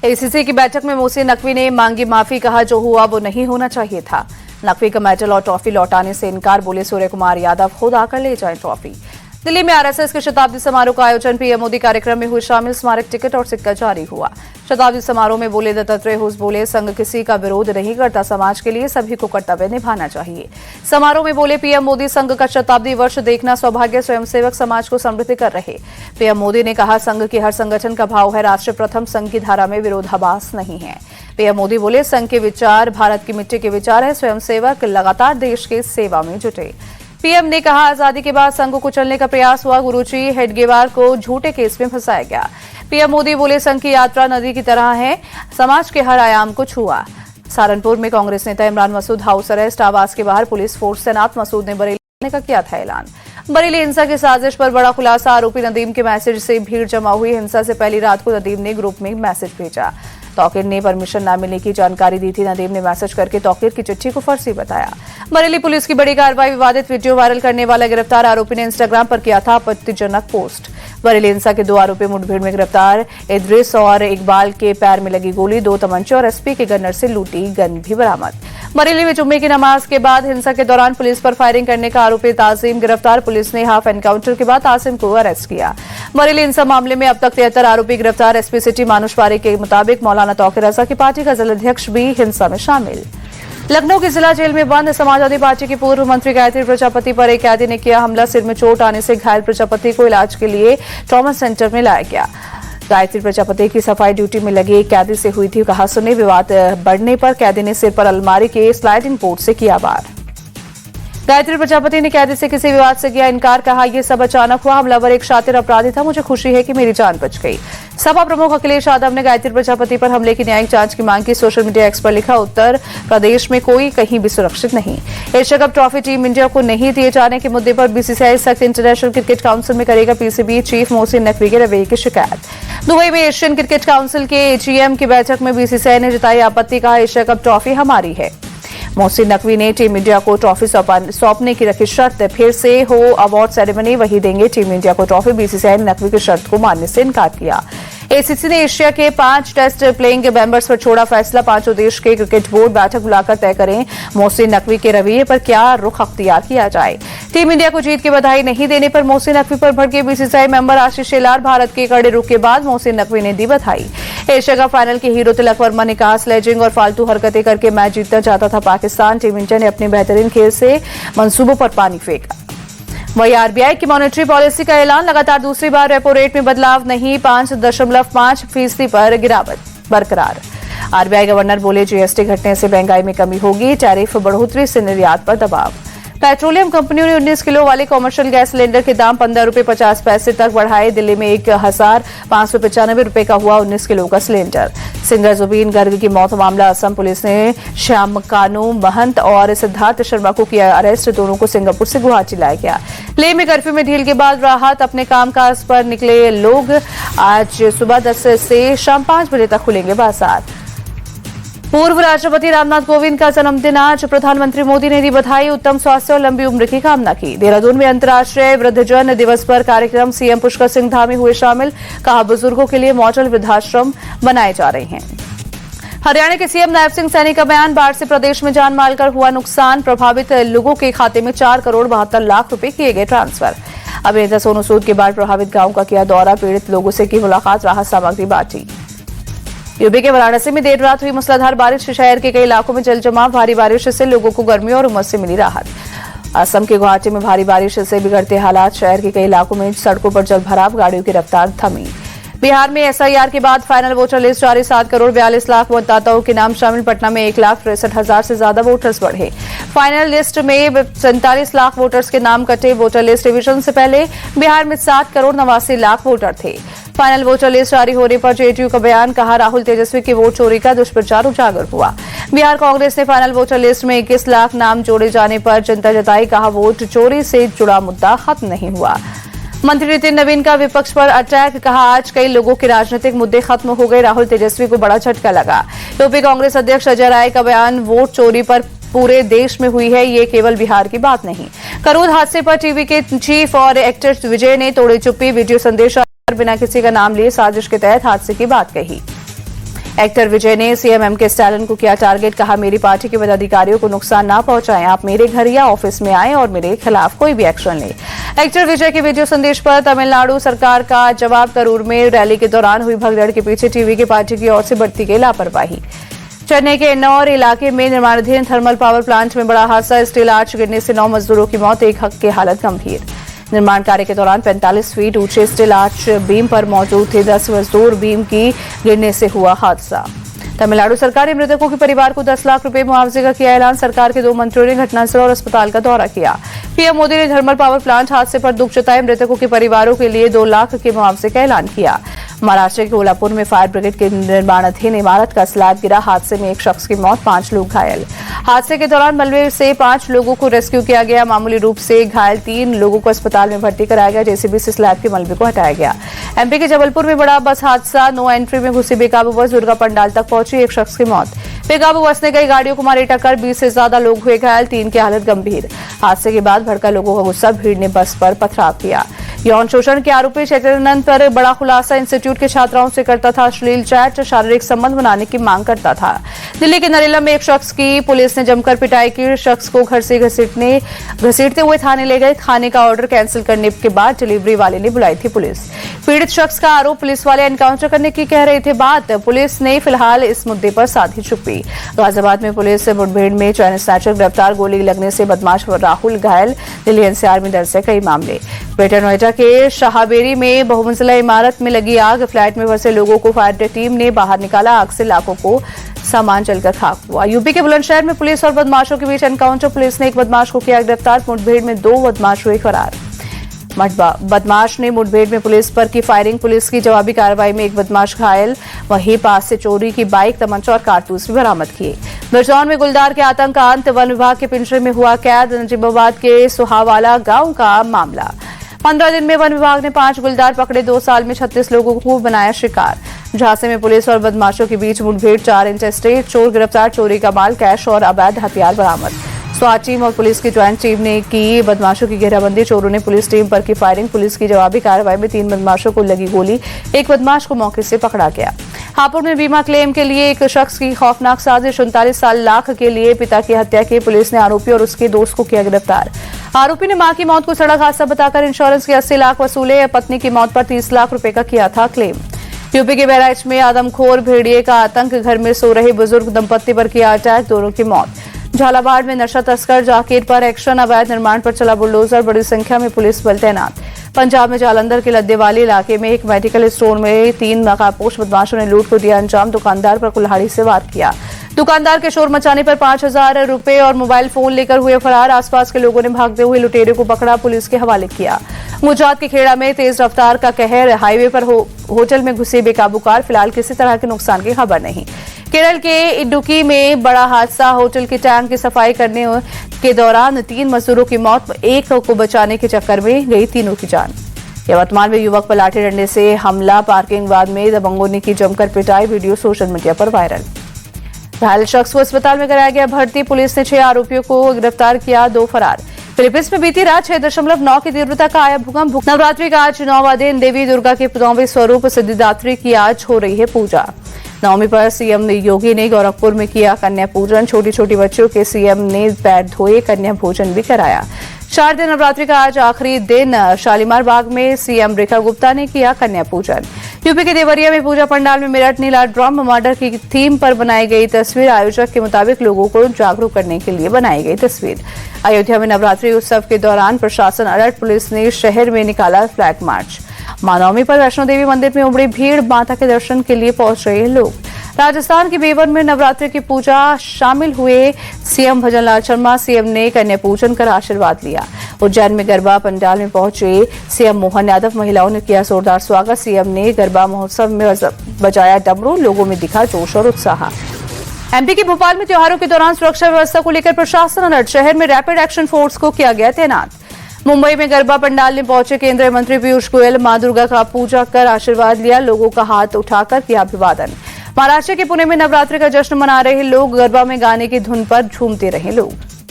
ACC की बैठक में मोहसिन नकवी ने मांगी माफी, कहा जो हुआ वो नहीं होना चाहिए था। नकवी का मेडल और ट्रॉफी लौटाने से इनकार, बोले सूर्य कुमार यादव खुद आकर ले जाएं ट्रॉफी। दिल्ली में आरएसएस के शताब्दी समारोह का आयोजन, पीएम मोदी कार्यक्रम में हुए शामिल, स्मारक टिकट और सिक्का जारी हुआ। शताब्दी समारोह में बोले दत्तात्रेय होस, बोले संघ किसी का विरोध नहीं करता, समाज के लिए सभी को कर्तव्य निभाना चाहिए। समारोह में बोले पीएम मोदी, संघ का शताब्दी वर्ष देखना सौभाग्य, स्वयंसेवक समाज को समृद्ध कर रहे। पीएम मोदी ने कहा संघ के हर संगठन का भाव है राष्ट्र प्रथम, संघ की धारा में विरोधाभास नहीं है। पीएम मोदी बोले संघ के विचार भारत की मिट्टी के विचार है, स्वयंसेवक लगातार देश की सेवा में जुटे। पीएम ने कहा आजादी के बाद संघ को कुचलने का प्रयास हुआ, गुरुजी हेडगेवार को झूठे केस में फंसाया गया। पीएम मोदी बोले संघ की यात्रा नदी की तरह है, समाज के हर आयाम को छुआ। सहारनपुर में कांग्रेस नेता इमरान मसूद हाउस अरेस्ट, आवास के बाहर पुलिस फोर्स तैनात, मसूद ने बरेली आने का किया था ऐलान। बरेली हिंसा की साजिश पर बड़ा खुलासा, आरोपी नदीम के मैसेज से भीड़ जमा हुई। हिंसा से पहली रात को नदीम ने ग्रुप में मैसेज भेजा। तौकीर ने परमिशन न मिलने की जानकारी दी थी। नदीम ने मैसेज करके तौकीर की चिट्ठी को फर्जी बताया। बरेली पुलिस की बड़ी कार्रवाई, विवादित वीडियो वायरल करने वाला गिरफ्तार, आरोपी ने इंस्टाग्राम पर किया था आपत्तिजनक पोस्ट। बरेली हिंसा के 2 आरोपी मुठभेड़ में गिरफ्तार, इद्रिस और इकबाल के पैर में लगी गोली, 2 तमंचे और एसपी के गनर से लूटी गन भी बरामद। बरेली में जुम्मे की नमाज के बाद हिंसा के दौरान पुलिस पर फायरिंग करने का आरोपी ताजिम गिरफ्तार, पुलिस ने हाफ एनकाउंटर के बाद ताजिम को अरेस्ट किया। बरेली हिंसा मामले में अब तक 73 आरोपी गिरफ्तार, एसपी सिटी मानुष पारी के मुताबिक मौलाना तौकीर रजा की पार्टी का जिला अध्यक्ष भी हिंसा में शामिल। लखनऊ की जिला जेल में बंद समाजवादी पार्टी की पूर्व मंत्री गायत्री प्रजापति पर एक कैदी ने किया हमला, सिर में चोट आने से घायल प्रजापति को इलाज के लिए ट्रॉमा सेंटर में लाया गया। गायत्री प्रजापति की सफाई ड्यूटी में लगे एक कैदी से हुई थी कहा-सुनी, विवाद बढ़ने पर कैदी ने सिर पर अलमारी के स्लाइडिंग बोर्ड से किया वार। गायत्री प्रजापति ने कैदी से किसी विवाद से किया इनकार, कहा यह सब अचानक हुआ, हमलावर एक शातिर अपराधी था, मुझे खुशी है कि मेरी जान बच गई। सपा प्रमुख अखिलेश यादव ने गायत्री प्रजापति पर हमले की न्यायिक जांच की मांग की। सोशल मीडिया एक्स पर लिखा, उत्तर प्रदेश में कोई कहीं भी सुरक्षित नहीं। Asia cup trophy team India को नहीं दिए जाने के मुद्दे पर बीसीसीआई सख्त, इंटरनेशनल क्रिकेट काउंसिल में करेगा पीसीबी चीफ मोहसिन नकवी के रवैये की शिकायत। दुबई में एशियन क्रिकेट काउंसिल के एजीएम की बैठक में बीसीसीआई ने जताई आपत्ति, कहा एशिया कप ट्रॉफी हमारी है। मोहसिन नकवी ने टीम इंडिया को ट्रॉफी सौंपने की रखी शर्त, फिर से हो अवार्ड सेरेमनी वही देंगे टीम इंडिया को ट्रॉफी। बीसीसीआई ने नकवी की शर्त को मानने से इनकार किया। एसीसी ने एशिया के 5 टेस्ट प्लेइंग मेंबर्स पर छोड़ा फैसला, 5 देश के क्रिकेट बोर्ड बैठक बुलाकर तय करें मोहसिन नकवी के रवैये पर क्या रुख अख्तियार किया जाए। टीम इंडिया को जीत की बधाई नहीं देने पर मोहसिन नकवी पर भड़के बीसीसीआई मेंबर आशीष शेलार, भारत के कड़े रुख के बाद मोहसिन नकवी ने दी बधाई। एशिया कप फाइनल के हीरो तिलक वर्मा ने कहा स्लेजिंग और फालतू हरकतें करके मैच जीतना चाहता था पाकिस्तान, टीम इंडिया ने अपने बेहतरीन खेल से मंसूबों पर पानी फेंका। वहीं आरबीआई की मॉनेटरी पॉलिसी का ऐलान, लगातार दूसरी बार रेपो रेट में बदलाव नहीं, 5.5% पर गिरावट बरकरार। आरबीआई गवर्नर बोले जीएसटी घटने से महंगाई में कमी होगी, टैरिफ बढ़ोतरी से निर्यात पर दबाव। पेट्रोलियम कंपनियों ने 19 किलो वाले कॉमर्शियल गैस सिलेंडर के दाम 15 रुपये 50 पैसे तक बढ़ाए। दिल्ली में 1595 रुपये का हुआ 19 किलो का सिलेंडर। सिंगर जुबीन गर्ग की मौत मामला, असम पुलिस ने श्याम कानू महंत और सिद्धार्थ शर्मा को किया अरेस्ट, दोनों को सिंगापुर से गुवाहाटी लाया गया। लेह में कर्फ्यू में ढील के बाद राहत, अपने कामकाज पर निकले लोग, आज सुबह 10 से शाम 5 बजे तक खुलेंगे बाजार। पूर्व राष्ट्रपति रामनाथ कोविंद का जन्मदिन आज, प्रधानमंत्री मोदी ने दी बधाई, उत्तम स्वास्थ्य और लंबी उम्र की कामना की। देहरादून में अंतर्राष्ट्रीय वृद्धजन दिवस पर कार्यक्रम, सीएम पुष्कर सिंह धामी हुए शामिल, कहा बुजुर्गों के लिए मॉडल वृद्धाश्रम बनाए जा रहे हैं। हरियाणा के सीएम नायब सिंह सैनी का बयान, बाढ़ से प्रदेश में जान माल कर हुआ नुकसान, प्रभावित लोगों के खाते में 4 करोड़ 72 लाख रुपए किए गए ट्रांसफर। अभिनेता सोनू सूद के बाद प्रभावित गांव का किया दौरा, पीड़ित लोगों से की मुलाकात, राहत सामग्री बांटी। यूपी के वाराणसी में देर रात हुई मूसलाधार बारिश, शहर के कई इलाकों में जल जमाव, भारी बारिश से लोगों को गर्मी और उमस से मिली राहत। असम के गुवाहाटी में भारी बारिश से बिगड़ते हालात, शहर के कई इलाकों में सड़कों पर जल भराव, गाड़ियों की रफ्तार थमी। बिहार में एसआईआर के बाद फाइनल वोटर लिस्ट जारी, 7 करोड़ 42 लाख मतदाताओं के नाम शामिल, पटना में 1,63,000 से ज्यादा वोटर्स बढ़े। फाइनल लिस्ट में 47 लाख वोटर्स के नाम कटे। वोटर लिस्ट रिवीजन से पहले बिहार में 7 करोड़ 89 लाख वोटर थे। फाइनल वोटर लिस्ट जारी होने पर जेडीयू का बयान, कहा राहुल तेजस्वी की वोट चोरी का दुष्प्रचार उजागर हुआ। बिहार कांग्रेस ने फाइनल वोटर लिस्ट में 21 लाख नाम जोड़े जाने पर चिंता जताई, कहा वोट चोरी से जुड़ा मुद्दा खत्म नहीं हुआ। मंत्री नितिन नवीन का विपक्ष पर अटैक, कहा आज कई लोगों के राजनीतिक मुद्दे खत्म हो गए, राहुल तेजस्वी को बड़ा झटका लगा। यूपी कांग्रेस अध्यक्ष अजय राय का बयान, वोट चोरी पर पूरे देश में हुई है, ये केवल बिहार की बात नहीं। करूद हादसे पर टीवी के चीफ और एक्टर विजय ने तोड़ी चुप्पी, वीडियो संदेश बिना किसी का नाम लिए साजिश के तहत हादसे की बात कही। एक्टर विजय ने सीएम एमके स्टालिन को किया टारगेट, कहा मेरी पार्टी के पदाधिकारियों को नुकसान ना पहुंचाएं, आप मेरे घर या ऑफिस में आएं और मेरे खिलाफ कोई भी एक्शन लें। एक्टर विजय के वीडियो संदेश पर तमिलनाडु सरकार का जवाब, करूर में रैली के दौरान हुई भगदड़ के पीछे टीवी की पार्टी की ओर से बरती गई लापरवाही। चेन्नई के इन्नौर इलाके में निर्माणाधीन थर्मल पावर प्लांट में बड़ा हादसा, स्टील आर्च गिरने से 9 मजदूरों की मौत, एक की हालत गंभीर। निर्माण कार्य के दौरान 45 फीट ऊंचे स्टील आर्च बीम पर मौजूद थे 10 मजदूर, बीम की गिरने से हुआ हादसा। तमिलनाडु सरकार ने मृतकों के परिवार को 10 लाख रुपए मुआवजे का किया ऐलान, सरकार के 2 मंत्रियों ने घटनास्थल और अस्पताल का दौरा किया। पीएम मोदी ने थर्मल पावर प्लांट हादसे पर दुख जताए, मृतकों के परिवारों के लिए 2 लाख के मुआवजे का ऐलान किया। महाराष्ट्र के कोल्हापुर में फायर ब्रिगेड के निर्माणाधीन इमारत का स्लैब गिरा, हादसे में एक शख्स की मौत, 5 लोग घायल। हादसे के दौरान मलबे से 5 लोगों को रेस्क्यू किया गया, मामूली रूप से घायल 3 लोगों को अस्पताल में भर्ती कराया गया, जेसीबी से स्लैब के मलबे को हटाया गया। एमपी के जबलपुर में बड़ा बस हादसा, नो एंट्री में घुसी बेकाबू बस दुर्गा पंडाल तक पहुंची, एक शख्स की मौत। बेकाबू बस ने कई गाड़ियों को मारी टक्कर, 20 से ज्यादा लोग हुए घायल, 3 की हालत गंभीर। हादसे के बाद भड़का लोगों का गुस्सा, भीड़ ने बस पर पथराव किया। यौन शोषण के आरोपी चैतन्यनंद पर बड़ा खुलासा, इंस्टीट्यूट के छात्राओं से करता था अश्लील चैट, शारीरिक संबंध बनाने की मांग करता था। दिल्ली के नरेला में एक शख्स की पुलिस ने जमकर पिटाई की, शख्स को घर से घसीटते हुए थाने ले गए। खाने का ऑर्डर कैंसिल करने के बाद डिलीवरी वाले ने बुलाई थी पुलिस। पीड़ित शख्स का आरोप, पुलिस वाले एनकाउंटर करने की कह रहे थे बात, पुलिस ने फिलहाल इस मुद्दे पर साधी चुप्पी। गाजियाबाद में पुलिस से मुठभेड़ में चैन स्नैचर गिरफ्तार, गोली लगने से बदमाश राहुल घायल, दिल्ली एनसीआर में दर्ज है कई मामले। ग्रेटर नोएडा के शाहबेरी में बहुमंजिला इमारत में लगी आग, फ्लैट में फंसे लोगों को फायर टीम ने बाहर निकाला, आग से लाखों को सामान जलकर खाक हुआ। यूपी के बुलंदशहर में पुलिस और बदमाशों के बीच एनकाउंटर, पुलिस ने एक बदमाश को किया गिरफ्तार, मुठभेड़ में 2 बदमाश हुए फरार। बदमाश ने मुठभेड़ में पुलिस पर की फायरिंग, पुलिस की जवाबी कार्रवाई में एक बदमाश घायल, वहीं पास से चोरी की बाइक, तमंचा और कारतूस भी बरामद किए। बिरजौन में गुलदार के आतंक का अंत, वन विभाग के पिंजरे में हुआ कैद, नजीबाबाद के सुहावाला गांव का मामला। 15 दिन में वन विभाग ने 5 गुलदार पकड़े, 2 साल में 36 लोगों को बनाया शिकार। झांसे में पुलिस और बदमाशों के बीच मुठभेड़, 4 इंटेस्टेट चोर गिरफ्तार, चोरी का माल, कैश और अवैध हथियार बरामद। स्वाट टीम और पुलिस की ज्वाइंट टीम ने की बदमाशों की घेराबंदी, चोरों ने पुलिस टीम पर की फायरिंग, पुलिस की जवाबी कार्रवाई में 3 बदमाशों को लगी गोली, एक बदमाश को मौके से पकड़ा गया। हापुड़ में बीमा क्लेम के लिए एक शख्स की खौफनाक साजिश, 39 लाख के लिए पिता की हत्या की, पुलिस ने आरोपी और उसके दोस्त को किया गिरफ्तार। आरोपी ने मां की मौत को सड़क हादसा बताकर इंश्योरेंस के 80 लाख वसूले, पत्नी की मौत पर 30 लाख रुपए का किया था क्लेम। यूपी के बहराइच में आदमखोर भेड़िए का आतंक, घर में सो रहे बुजुर्ग दंपत्ति पर किया अटैक, दोनों की मौत। झालावाड़ में नशा तस्कर जाकिर पर एक्शन, अवैध निर्माण पर चला बुलडोजर, बड़ी संख्या में पुलिस बल तैनात। पंजाब में जालंधर के लद्देवाली इलाके में एक मेडिकल स्टोर में 3 नकाबपोश बदमाशों ने लूट को दिया अंजाम, दुकानदार पर कुल्हाड़ी से वार किया। दुकानदार के शोर मचाने पर 5000 रुपए और मोबाइल फोन लेकर हुए फरार, आसपास के लोगों ने भागते हुए लुटेरे को पकड़ा, पुलिस के हवाले किया। गुजरात के खेड़ा में तेज रफ्तार का कहर, हाईवे पर होटल में घुसी बेकाबू कार, फिलहाल किसी तरह के नुकसान की खबर नहीं। केरल के इडुक्की में बड़ा हादसा, होटल के टैंक की सफाई करने के दौरान 3 मजदूरों की मौत, एक को बचाने के चक्कर में गई तीनों की जान। यवतमाल में युवक पर लाठी डंडे से हमला, पार्किंग वाद में दबंगों ने की जमकर पिटाई, वीडियो सोशल मीडिया पर वायरल। घायल शख्स को अस्पताल में कराया गया भर्ती, पुलिस ने 6 आरोपियों को गिरफ्तार किया, 2 फरार। फिलीपींस में बीती रात 6.9 की तीव्रता का आया भूकंप। नवरात्रि का आज 9वां दिन, देवी दुर्गा के 9वें स्वरूप सिद्धिदात्री की आज हो रही है पूजा। नवमी पर सीएम योगी ने गोरखपुर में किया कन्या पूजन, छोटी छोटी बच्चों के सीएम ने पैर धोए, कन्या भोजन भी कराया। 4 दिन नवरात्रि का आज आखिरी दिन, शालीमार बाग में सीएम रेखा गुप्ता ने किया कन्या पूजन। यूपी के देवरिया में पूजा पंडाल में मेरठ नीला ड्रम मर्डर की थीम पर बनाई गई तस्वीर, आयोजक के मुताबिक लोगों को जागरूक करने के लिए बनाई गई तस्वीर। अयोध्या में नवरात्रि उत्सव के दौरान प्रशासन अलर्ट, पुलिस ने शहर में निकाला फ्लैग मार्च। मां नवमी पर वैष्णो देवी मंदिर में उमड़ी भीड़, माता के दर्शन के लिए पहुंच रहे हैं लोग। राजस्थान के बेवर में नवरात्रि की पूजा शामिल हुए सीएम भजनलाल शर्मा, सीएम ने कन्या पूजन कर आशीर्वाद लिया। उज्जैन में गरबा पंडाल में पहुंचे सीएम मोहन यादव, महिलाओं ने किया जोरदार स्वागत, सीएम ने गरबा महोत्सव में बजाया डमरू, लोगों में दिखा जोश और उत्साह। एमपी के भोपाल में त्योहारों के दौरान सुरक्षा व्यवस्था को लेकर प्रशासन अलर्ट, शहर में रैपिड एक्शन फोर्स को किया गया तैनात। मुंबई में गरबा पंडाल में पहुंचे केंद्रीय मंत्री पीयूष गोयल, मां दुर्गा का पूजा कर आशीर्वाद लिया, लोगों का हाथ उठाकर किया अभिवादन। महाराष्ट्र के पुणे में नवरात्रि का जश्न मना रहे लोग, गरबा में गाने की धुन पर झूमते रहे लोग।